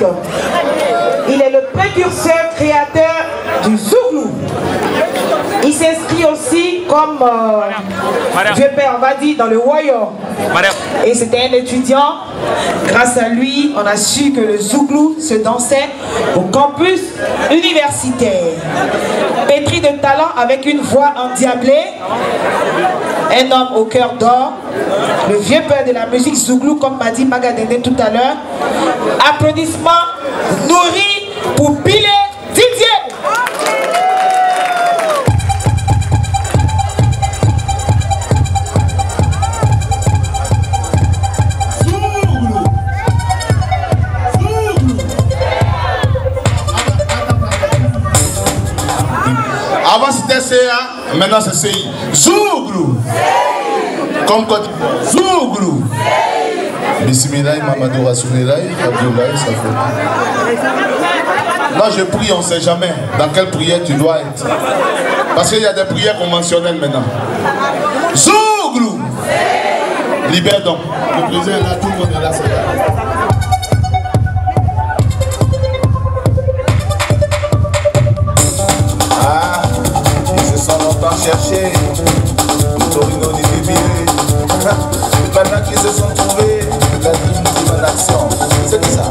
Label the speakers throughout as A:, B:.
A: musique. Il est le précurseur créateur du Zouglou. Il s'inscrit aussi comme vieux père, on va dire, dans le royaume. Et c'était un étudiant. Grâce à lui, on a su que le Zouglou se dansait au campus universitaire. Pétri de talent avec une voix endiablée, un homme au cœur d'or, le vieux père de la musique Zouglou, comme m'a dit Magadene tout à l'heure. Applaudissements nourris pour Bilé Didier.
B: Avant c'était CA, maintenant c'est CI. Zouglou. Comme quand Zouglou. Bismillah, Mamadou Rasounilaï, Abdoulaye, ça fait. Là je prie, on ne sait jamais dans quelle prière tu dois être. Parce qu'il y a des prières conventionnelles maintenant. Zouglou. Libère donc. Le président est là, tout le monde est là, c'est là.
C: Chercher Torino des bébés. Maintenant qu'ils se sont trouvés, la dignité en action. C'est ça.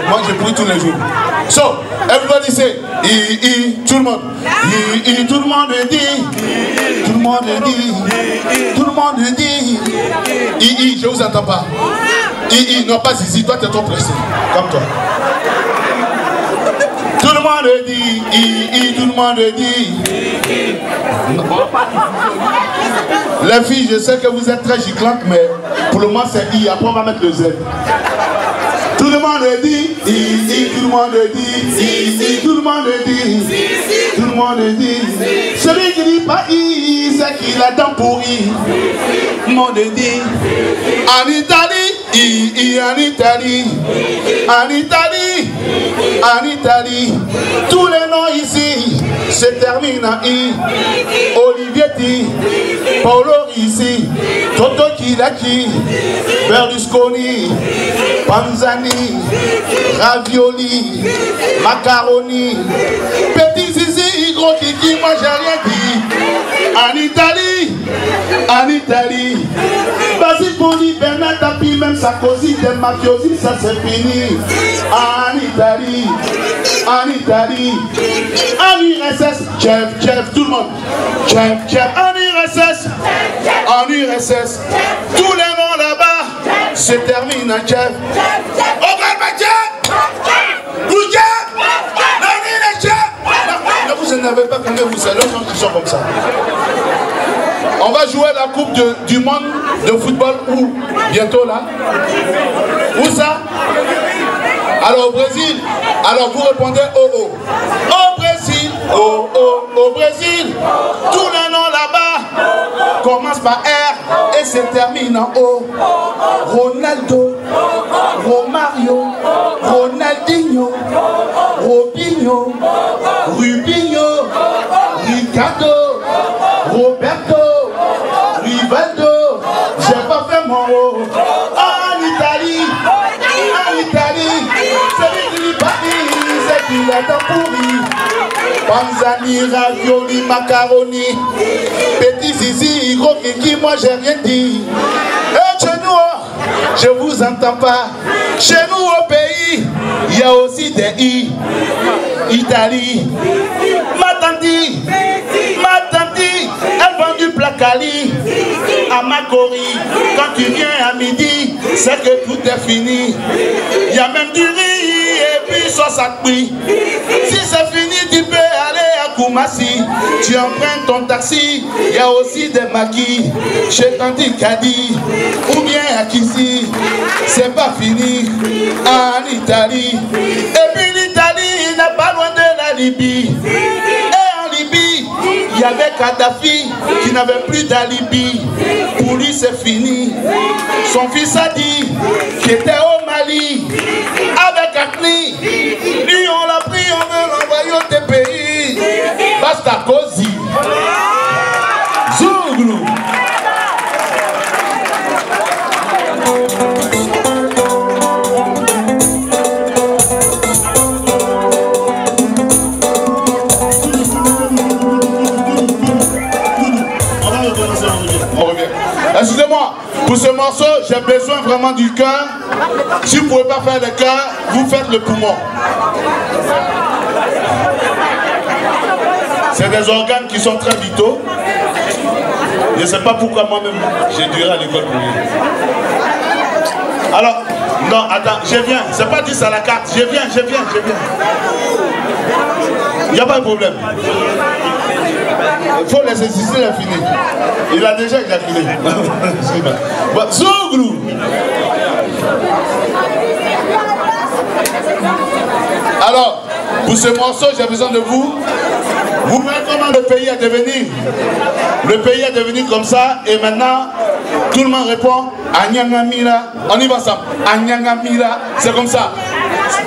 B: Moi je prie tous les jours. So, everybody say, tout le monde. Tout le monde dit. Tout le monde dit. Tout le monde dit. Je vous entends pas. Non pas ici, toi tu es trop pressé. Comme toi. Tout le monde dit. Tout le monde dit. Les filles, je sais que vous êtes très giclantes, mais pour le moment c'est I. Après on va mettre le Z. Tout le monde dit, tout le monde dit, tout le monde dit, tout le monde dit. Celui qui dit pas I, c'est qu'il a dents pourries. Tout le monde dit. En Italie, en Italie, en Italie, en Italie. Tous les noms ici se terminent en I. Olivetti, Paolo ici, Toto Kilaki, Berlusconi, Panzani, ravioli, macaroni, petit zizi, gros kiki, moi j'ai rien dit. En Italie, Basile Boni, Bernard Tapie, même Sarkozy, des mafiosi, ça c'est fini. En Italie, en URSS, chef, tout le monde, chef, en URSS, tous les noms là-bas se terminent en chef. Ne vous calmez-vous, c'est l'autre gens qui sont comme ça. On va jouer la coupe du monde de football où? Bientôt là. Où ça? Alors au Brésil. Alors vous répondez oh oh. Au Brésil. Oh oh. Au Brésil. Tous les noms là-bas commencent par R et se terminent en O. Ronaldo, Romario, Ronaldinho, Robinho, Rubinho, Ricardo, Roberto, Rivaldo. J'ai pas fait mon haut. En Italie, celui qui Paris, c'est qu'il a tant pourri. Panzani, ravioli, macaroni, petit zizi, gros kiki, moi j'ai rien dit. Et chez nous, je vous entends pas. Chez nous au pays, il y a aussi des I. Italie, ma tante, elle vend du placali à Macori. Quand tu viens à midi, c'est que tout est fini. Il y a même du riz et puis sauce à cuit. Si c'est fini, tu peux aller à Koumassi. Tu empruntes ton taxi, il y a aussi des maquis chez Tanti Kadi ou bien à Kissi. C'est pas fini en Italie. Et puis l'Italie n'est pas loin de la Libye. Et en Libye, il y avait Kadhafi qui n'avait plus d'alibi. Pour lui c'est fini. Son fils a dit qu'il était au Mali avec Akni. Lui on l'a pris, on veut l'envoyer au TPI. Basta Kozi. Zouglou. Excusez-moi, pour ce morceau, j'ai besoin vraiment du cœur. Si vous ne pouvez pas faire le cœur, vous faites le poumon. C'est des organes qui sont très vitaux. Je ne sais pas pourquoi moi-même j'ai duré à l'école pour lui. Alors, non, attends, je viens. C'est pas 10 à la carte. Je viens. Il n'y a pas de problème. Il faut laisser Cicile finir. Il a déjà éjaculé. Zouglou. Alors, pour ce morceau, j'ai besoin de vous. Vous voyez comment le pays est devenu. Le pays est devenu comme ça. Et maintenant, tout le monde répond Anyangamira. On y va ensemble. Anyangamira. C'est comme ça.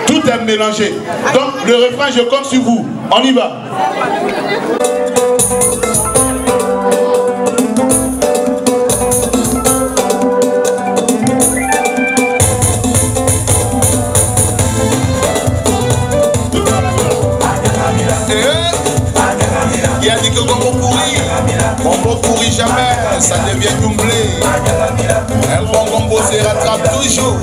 B: Tout est mélangé. Donc, le refrain, je compte sur vous. On y va. Il a dit que on ne pourrit jamais, ça devient doublé. Un bon combo se rattrape toujours.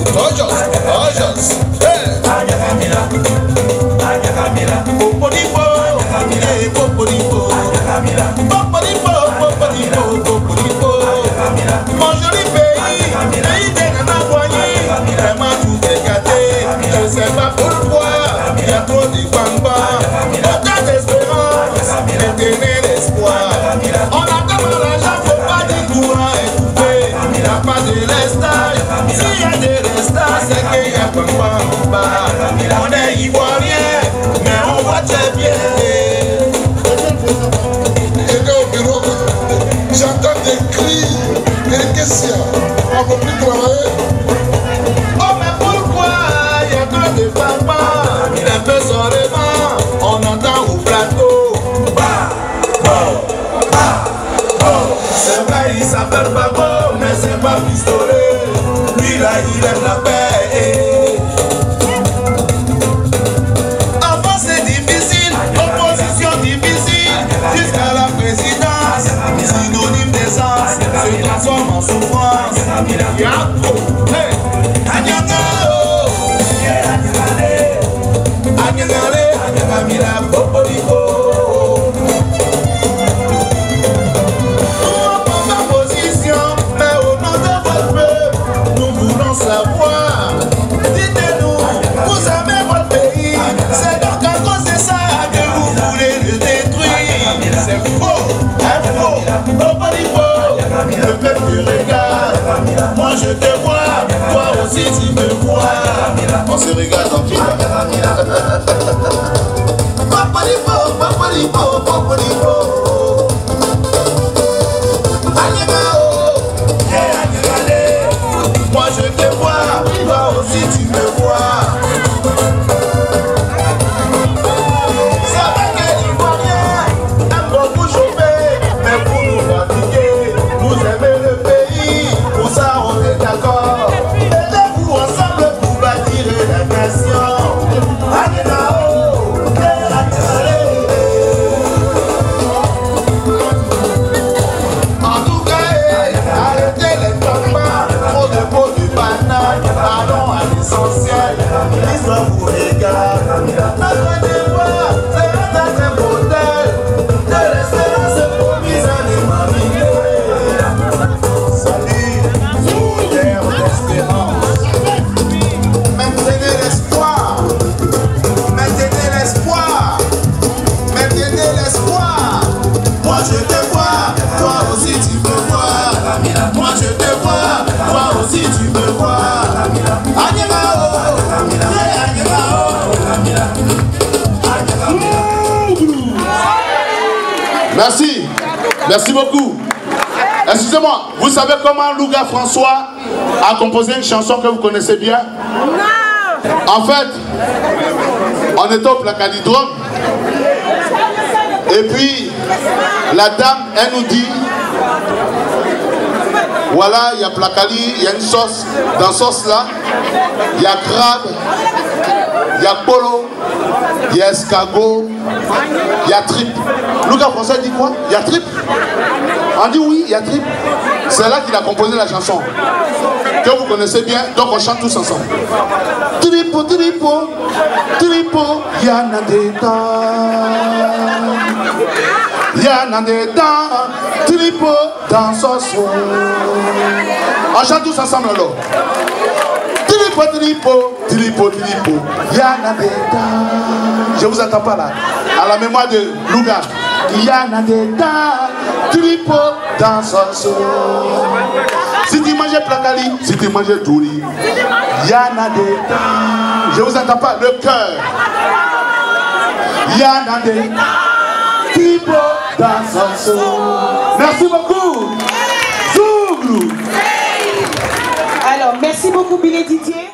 B: Mon joli pays des nanas voyés, vraiment tout est gâté. Je ne sais pas pourquoi, il y a trop de bamba. Autant d'espérance, éternel espoir. On a comme l'argent, faut pas dire courant et coupé. Il n'y a pas de lestage, s'il y a des restages, c'est qu'il y a pas en bas. On est ivoirien, mais on voit très bien.
D: J'étais au bureau, j'entends des cris, des questions. On ne peut plus travailler.
B: Oh mais pourquoi il y a trop de papas? Il est peu sur les vents, on entend au plateau. C'est vrai, il s'appelle Babo, mais c'est pas pistolet. Lui là, il aime la paix. Avant c'est difficile, opposition difficile, jusqu'à la présidence. Synonyme d'essence, se transforme en souffrance. Yapo, hey, Anyangao, Anyangale, Anyangamira, Popoliko. Savoir, dites-nous, vous aimez votre pays, c'est donc à cause de ça que vous voulez le détruire.
C: Le peuple tu regardes, moi je te vois, toi aussi tu me vois. On se regarde en film. Moi je te vois, toi aussi tu me vois. C'est vrai que l'Ivoirien aime beaucoup chauffer, mais pour nous fatiguer, nous aimer le pays, pour ça on est d'accord. Mettez-vous ensemble pour bâtir la nation. En tout cas, arrêtez les combats, trop de mots du banal, parlons à l'essentiel, l'histoire vous regarde. Notre devoir, c'est d'être un modèle de l'espérance promise à l'humanité. Salut, sous terre d'espérance. Maintenez l'espoir, maintenez l'espoir, maintenez l'espoir. Moi je te vois, toi aussi tu me vois. Moi je te vois, toi aussi tu me vois.
B: Merci, merci beaucoup. Excusez-moi, vous savez comment Louga François a composé une chanson que vous connaissez bien? En fait, on était au Placalidrome. Et puis, la dame, elle nous dit, voilà, il y a Placali, il y a une sauce. Dans cette sauce-là, il y a crabe, il y a polo, il y a escargot, il y a tripe. Louga François dit quoi? Il y a tripe? On dit oui, il y a tripe. C'est là qu'il a composé la chanson que vous connaissez bien, donc on chante tous ensemble. Tripo, tripo, tripo, yana dedans, yana dedans, tripo dans son son. On chante tous ensemble alors. Tripo, tripo, tripo, tripo, yana dedans. Je vous entends pas là. À la mémoire de Louga. Yana dedans, tripo dans son son. Si tu manges Placali, si tu manges Douri, yana dedans. Je vous entends pas, le cœur. Yana dedans, tripo dans son son. Merci beaucoup. Zouglou.
A: Alors, merci beaucoup, Billy Didier.